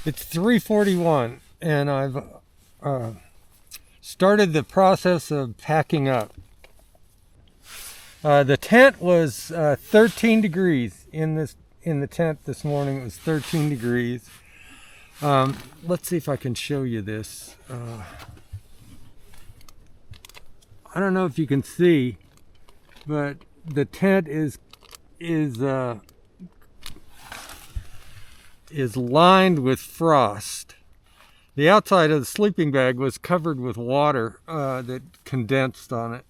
It's 3:41 and I've started the process of packing up. The tent was 13 degrees in the tent this morning. It was 13 degrees. Let's see if I can show you this. I don't know if you can see, but the tent is lined with frost. The outside of the sleeping bag was covered with water that condensed on it.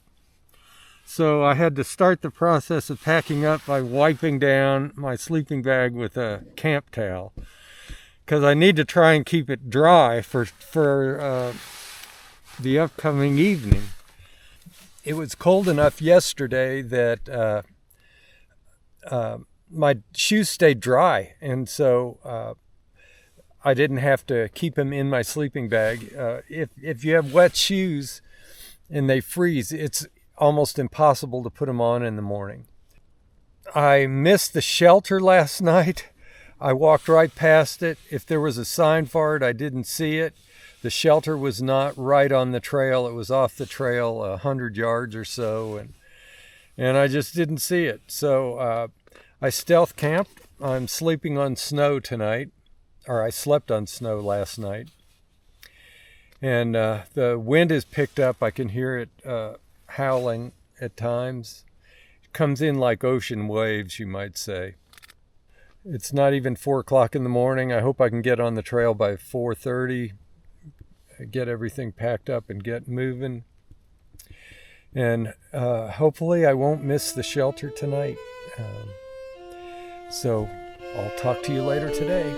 So I had to start the process of packing up by wiping down my sleeping bag with a camp towel, because I need to try and keep it dry for the upcoming evening. It was cold enough yesterday that my shoes stayed dry, and so I didn't have to keep them in my sleeping bag. If you have wet shoes and they freeze, it's almost impossible to put them on in the morning. I missed the shelter last night. I walked right past it. If there was a sign for it, I didn't see it. The shelter was not right on the trail. It was off the trail 100 yards or so, and I just didn't see it. So I stealth camped. I'm sleeping on snow tonight, or I slept on snow last night. And the wind is picked up. I can hear it howling at times. It comes in like ocean waves, you might say. It's not even 4 o'clock in the morning. I hope I can get on the trail by 4:30, get everything packed up and get moving. And hopefully I won't miss the shelter tonight. So I'll talk to you later today.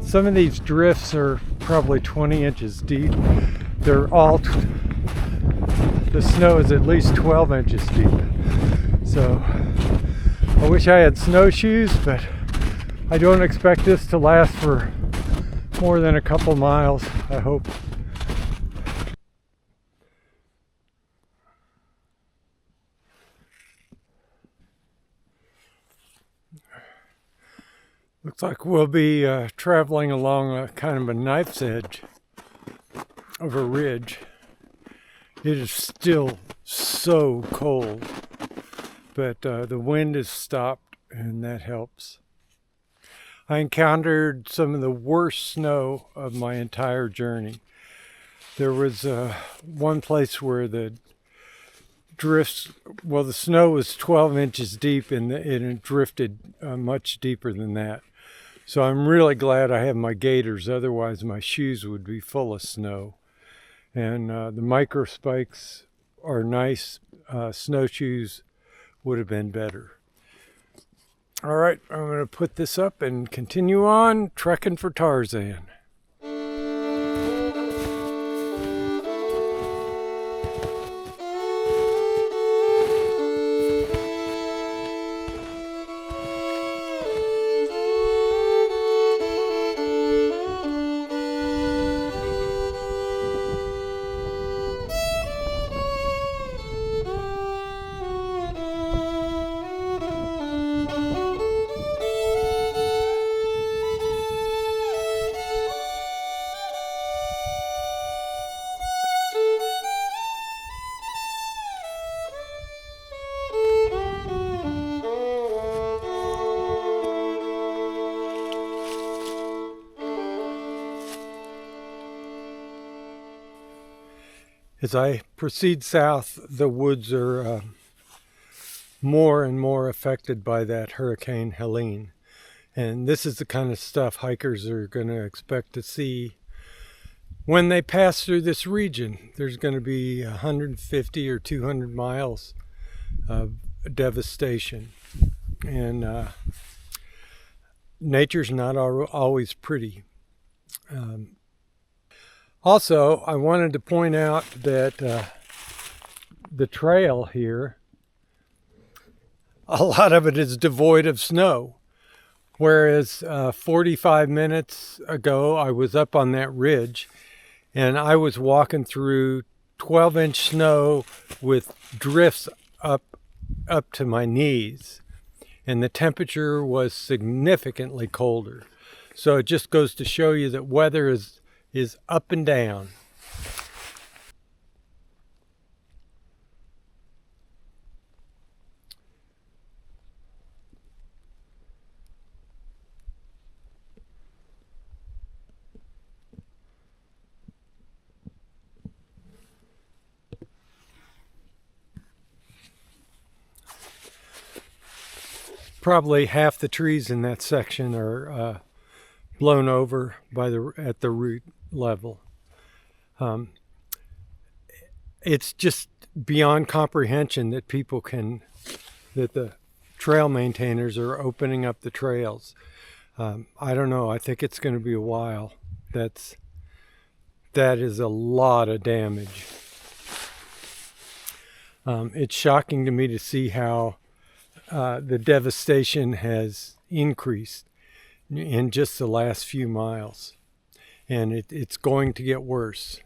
Some of these drifts are probably 20 inches deep. The snow is at least 12 inches deep. So I wish I had snowshoes, but I don't expect this to last for more than a couple miles, I hope. Looks like we'll be traveling along a kind of a knife's edge of a ridge. It is still so cold, but the wind has stopped, and that helps. I encountered some of the worst snow of my entire journey. There was one place where the snow was 12 inches deep, and it drifted much deeper than that. So I'm really glad I have my gaiters, otherwise my shoes would be full of snow. And the micro spikes are nice. Snowshoes would have been better. All right, I'm going to put this up and continue on trekking for Tarzan. As I proceed south, the woods are more and more affected by that Hurricane Helene. And this is the kind of stuff hikers are going to expect to see when they pass through this region, there's going to be 150 or 200 miles of devastation. And nature's not always pretty. Also, I wanted to point out that the trail here, a lot of it is devoid of snow. Whereas 45 minutes ago, I was up on that ridge and I was walking through 12-inch snow with drifts up to my knees. And the temperature was significantly colder. So it just goes to show you that weather is up and down. Probably half the trees in that section are blown over at the root level. It's just beyond comprehension that that the trail maintainers are opening up the trails. I don't know. I think it's going to be a while. That is a lot of damage. It's shocking to me to see how the devastation has increased in just the last few miles, and it's going to get worse.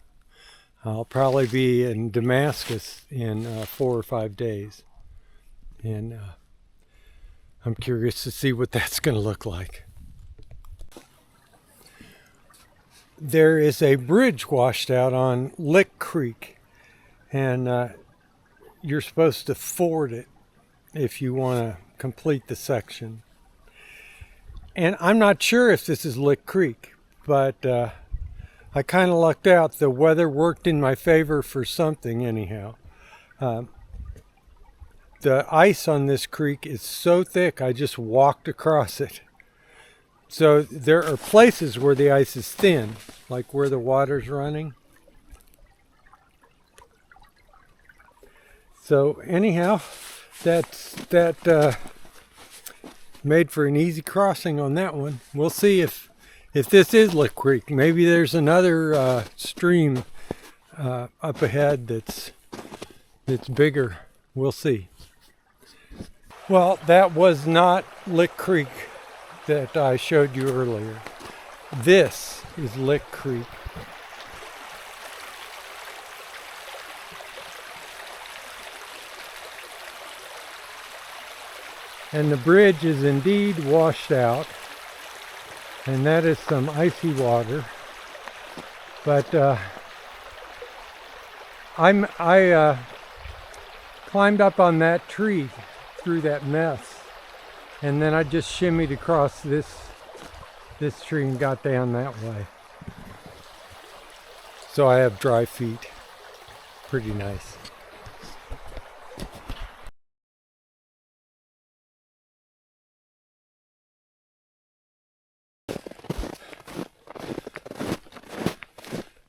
I'll probably be in Damascus in 4 or 5 days, and I'm curious to see what that's going to look like. There is a bridge washed out on Lick Creek, and you're supposed to ford it if you want to complete the section. And I'm not sure if this is Lick Creek, but I kind of lucked out. The weather worked in my favor for something anyhow. The ice on this creek is so thick I just walked across it. So there are places where the ice is thin, like where the water's running. So anyhow, that made for an easy crossing on that one. We'll see if this is Lick Creek. Maybe there's another stream up ahead that's bigger. We'll see. Well, that was not Lick Creek that I showed you earlier. This is Lick Creek. And the bridge is indeed washed out, and that is some icy water. But I climbed up on that tree through that mess, and then I just shimmied across this tree and got down that way. So I have dry feet. Pretty nice.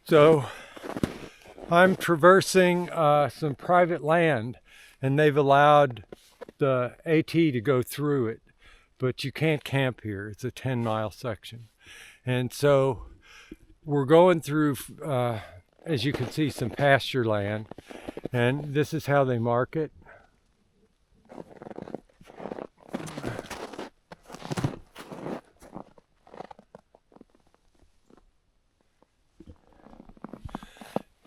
So I'm traversing some private land, and they've allowed the AT to go through it, but you can't camp here. It's a 10-mile section. And so we're going through, as you can see, some pasture land, and this is how they mark it.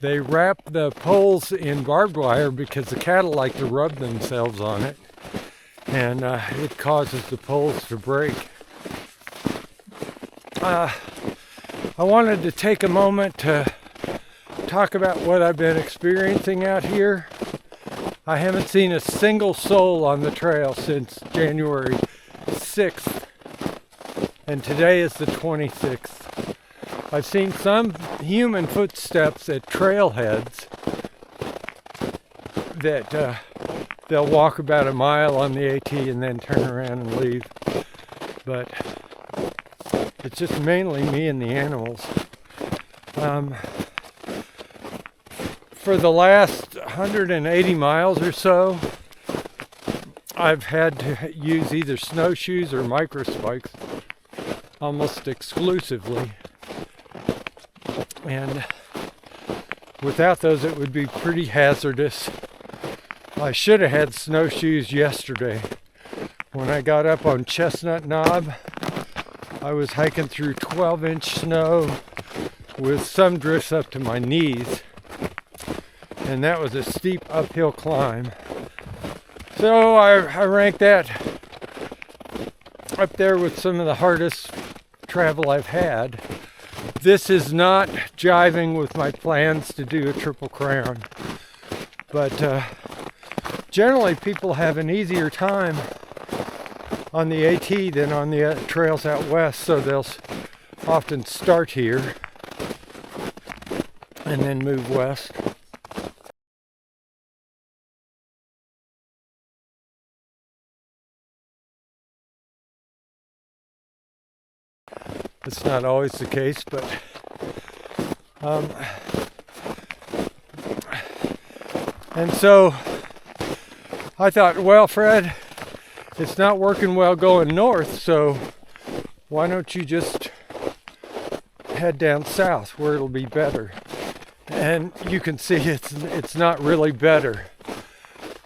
They wrap the poles in barbed wire because the cattle like to rub themselves on it, and it causes the poles to break. I wanted to take a moment to talk about what I've been experiencing out here. I haven't seen a single soul on the trail since January 6th, and today is the 26th. I've seen some human footsteps at trailheads that they'll walk about a mile on the AT and then turn around and leave. But it's just mainly me and the animals. For the last 180 miles or so, I've had to use either snowshoes or micro spikes almost exclusively. And without those, it would be pretty hazardous. I should have had snowshoes yesterday. When I got up on Chestnut Knob, I was hiking through 12-inch snow with some drifts up to my knees. And that was a steep uphill climb. So I rank that up there with some of the hardest travel I've had. This is not jiving with my plans to do a Triple Crown. But generally people have an easier time on the AT than on the trails out west, so they'll often start here and then move west. It's not always the case, but and so I thought, well, Fred, it's not working well going north, so why don't you just head down south where it'll be better? And you can see it's not really better.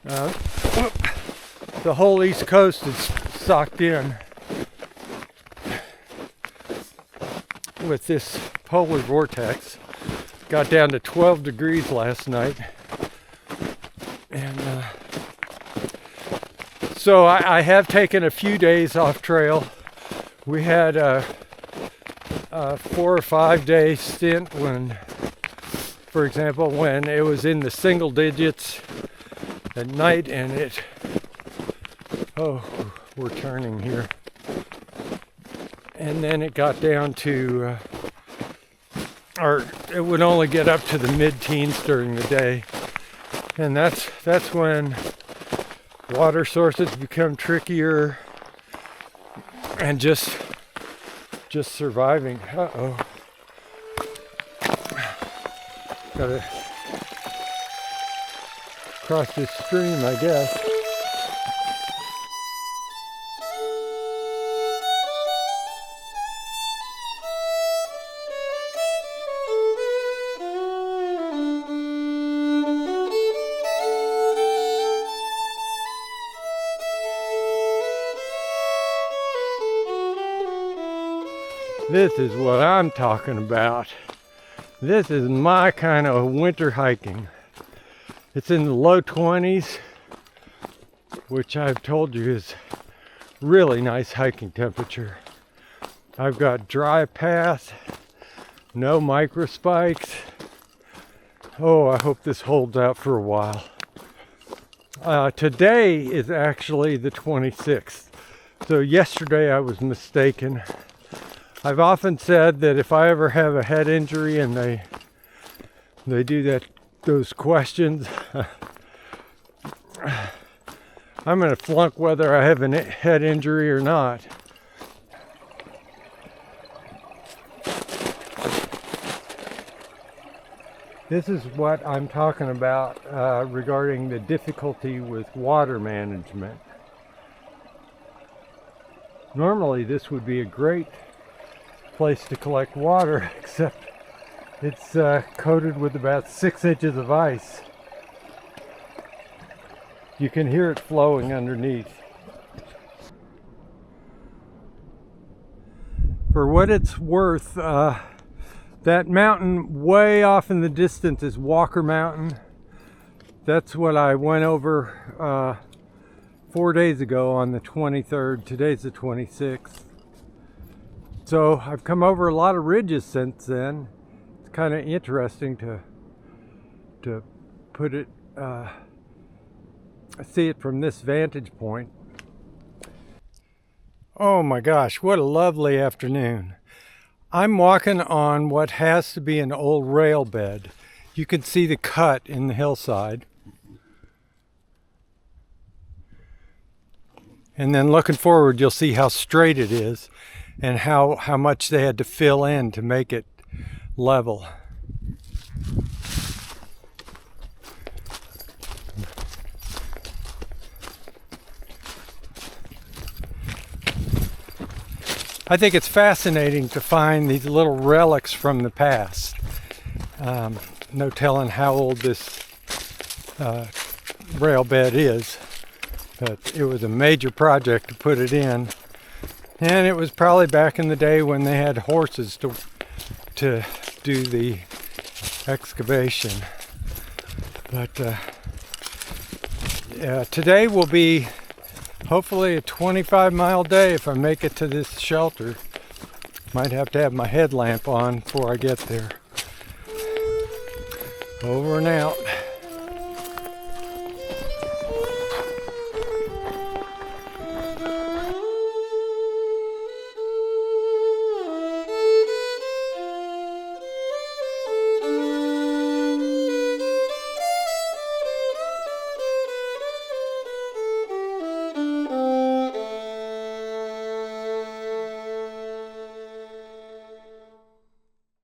The whole East Coast is socked in with this polar vortex. Got down to 12 degrees last night. And so I have taken a few days off trail. We had a 4 or 5 day stint when, for example, when it was in the single digits at night and we're turning here. And then it got down to, or it would only get up to the mid-teens during the day. And that's when water sources become trickier and just surviving. Gotta cross this stream, I guess. This is what I'm talking about. This is my kind of winter hiking. It's in the low 20s, which I've told you is really nice hiking temperature. I've got dry path, no micro spikes. Oh, I hope this holds out for a while. Today is actually the 26th. So yesterday I was mistaken. I've often said that if I ever have a head injury and they do those questions, I'm going to flunk whether I have a head injury or not. This is what I'm talking about regarding the difficulty with water management. Normally this would be a great place to collect water, except it's coated with about 6 inches of ice. You can hear it flowing underneath. For what it's worth, that mountain way off in the distance is Walker Mountain. That's what I went over 4 days ago on the 23rd. Today's the 26th. So I've come over a lot of ridges since then. It's kind of interesting to put it, see it from this vantage point. Oh my gosh, what a lovely afternoon. I'm walking on what has to be an old rail bed. You can see the cut in the hillside. And then looking forward, you'll see how straight it is and how much they had to fill in to make it level. I think it's fascinating to find these little relics from the past. No telling how old this rail bed is, but it was a major project to put it in. And it was probably back in the day when they had horses to do the excavation. But today will be hopefully a 25-mile day if I make it to this shelter. Might have to have my headlamp on before I get there. Over and out.